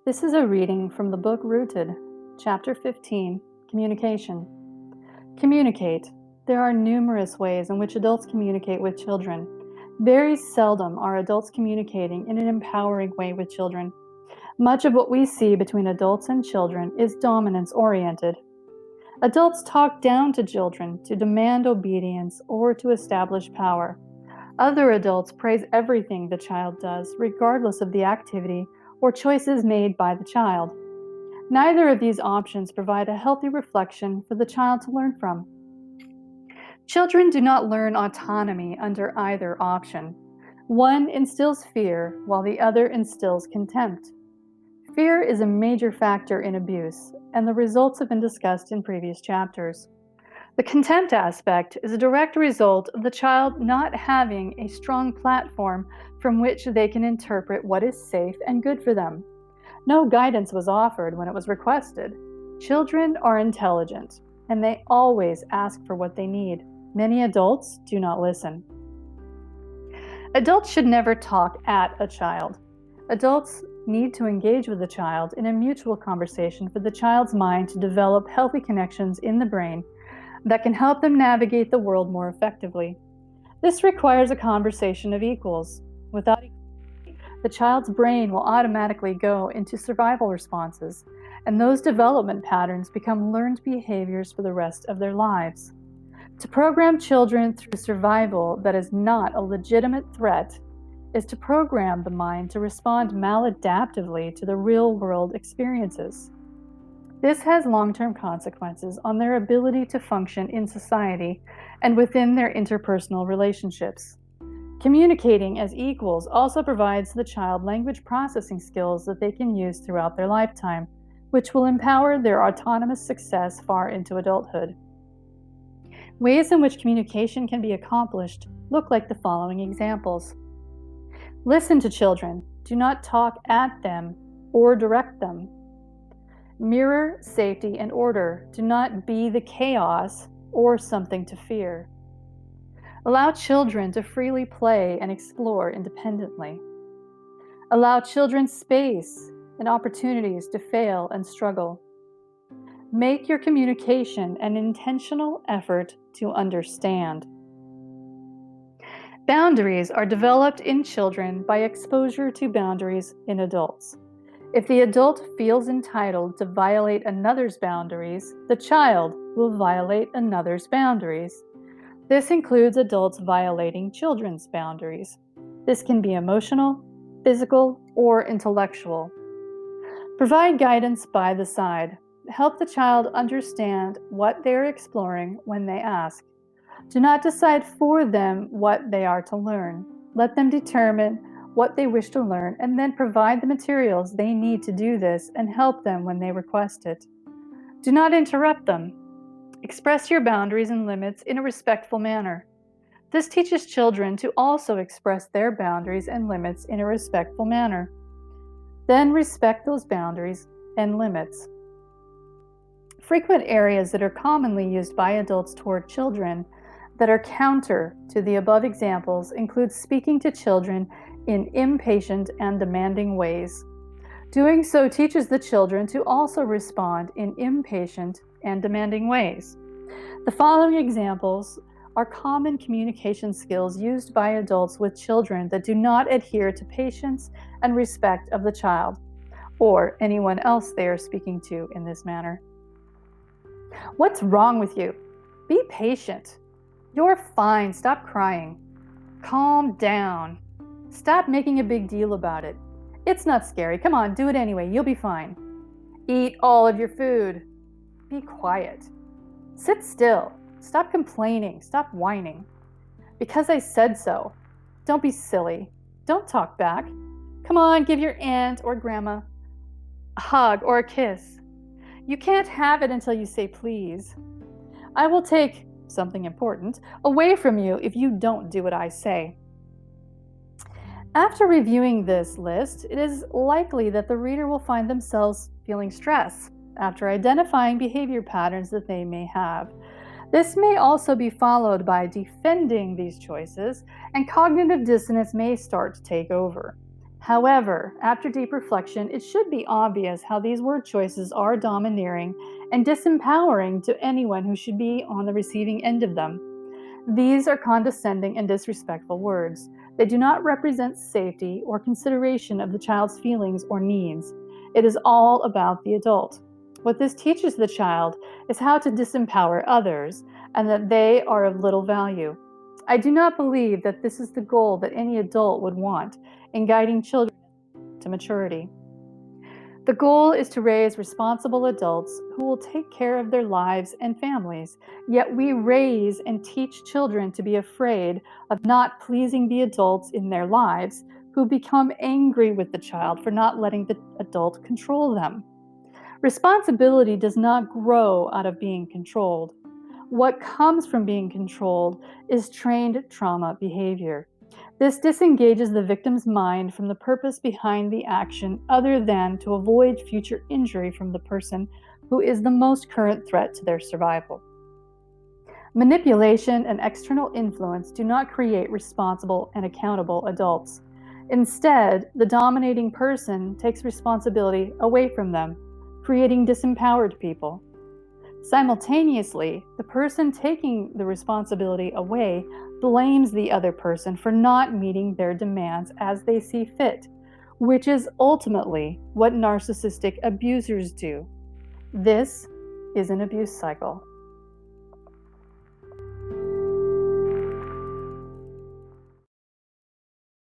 This is a reading from the book RootEd, Chapter 15, Communication. Communicate. There are numerous ways in which adults communicate with children. Very seldom are adults communicating in an empowering way with children. Much of what we see between adults and children is dominance-oriented. Adults talk down to children to demand obedience or to establish power. Other adults praise everything the child does, regardless of the activity or choices made by the child. Neither of these options provide a healthy reflection for the child to learn from. Children do not learn autonomy under either option. One instills fear, while the other instills contempt. Fear is a major factor in abuse, and the results have been discussed in previous chapters. The contempt aspect is a direct result of the child not having a strong platform from which they can interpret what is safe and good for them. No guidance was offered when it was requested. Children are intelligent, and they always ask for what they need. Many adults do not listen. Adults should never talk at a child. Adults need to engage with the child in a mutual conversation for the child's mind to develop healthy connections in the brain that can help them navigate the world more effectively. This requires a conversation of equals. Without equality, the child's brain will automatically go into survival responses, and those development patterns become learned behaviors for the rest of their lives. To program children through survival that is not a legitimate threat is to program the mind to respond maladaptively to the real-world experiences. This has long-term consequences on their ability to function in society and within their interpersonal relationships. Communicating as equals also provides the child language processing skills that they can use throughout their lifetime, which will empower their autonomous success far into adulthood. Ways in which communication can be accomplished look like the following examples. Listen to children. Do not talk at them or direct them. Mirror safety and order. Do not be the chaos or something to fear. Allow children to freely play and explore independently. Allow children space and opportunities to fail and struggle. Make your communication an intentional effort to understand. Boundaries are developed in children by exposure to boundaries in adults. If the adult feels entitled to violate another's boundaries, the child will violate another's boundaries. This includes adults violating children's boundaries. This can be emotional, physical, or intellectual. Provide guidance by the side. Help the child understand what they are exploring when they ask. Do not decide for them what they are to learn. Let them determine what they wish to learn, and then provide the materials they need to do this and help them when they request it. Do not interrupt them. Express your boundaries and limits in a respectful manner. This teaches children to also express their boundaries and limits in a respectful manner. Then respect those boundaries and limits. Frequent areas that are commonly used by adults toward children that are counter to the above examples include speaking to children in impatient and demanding ways. Doing so teaches the children to also respond in impatient and demanding ways. The following examples are common communication skills used by adults with children that do not adhere to patience and respect of the child or anyone else they are speaking to in this manner. What's wrong with you? Be patient. You're fine. Stop crying. Calm down. Stop making a big deal about it. It's not scary. Come on, do it anyway. You'll be fine. Eat all of your food. Be quiet. Sit still. Stop complaining. Stop whining. Because I said so. Don't be silly. Don't talk back. Come on, give your aunt or grandma a hug or a kiss. You can't have it until you say please. I will take something important away from you if you don't do what I say. After reviewing this list, it is likely that the reader will find themselves feeling stress after identifying behavior patterns that they may have. This may also be followed by defending these choices, and cognitive dissonance may start to take over. However, after deep reflection, it should be obvious how these word choices are domineering and disempowering to anyone who should be on the receiving end of them. These are condescending and disrespectful words. They do not represent safety or consideration of the child's feelings or needs. It is all about the adult. What this teaches the child is how to disempower others and that they are of little value. I do not believe that this is the goal that any adult would want in guiding children to maturity. The goal is to raise responsible adults who will take care of their lives and families, yet we raise and teach children to be afraid of not pleasing the adults in their lives, who become angry with the child for not letting the adult control them. Responsibility does not grow out of being controlled. What comes from being controlled is trained trauma behavior. This disengages the victim's mind from the purpose behind the action other than to avoid future injury from the person who is the most current threat to their survival. Manipulation and external influence do not create responsible and accountable adults. Instead, the dominating person takes responsibility away from them, creating disempowered people. Simultaneously, the person taking the responsibility away blames the other person for not meeting their demands as they see fit, which is ultimately what narcissistic abusers do. This is an abuse cycle.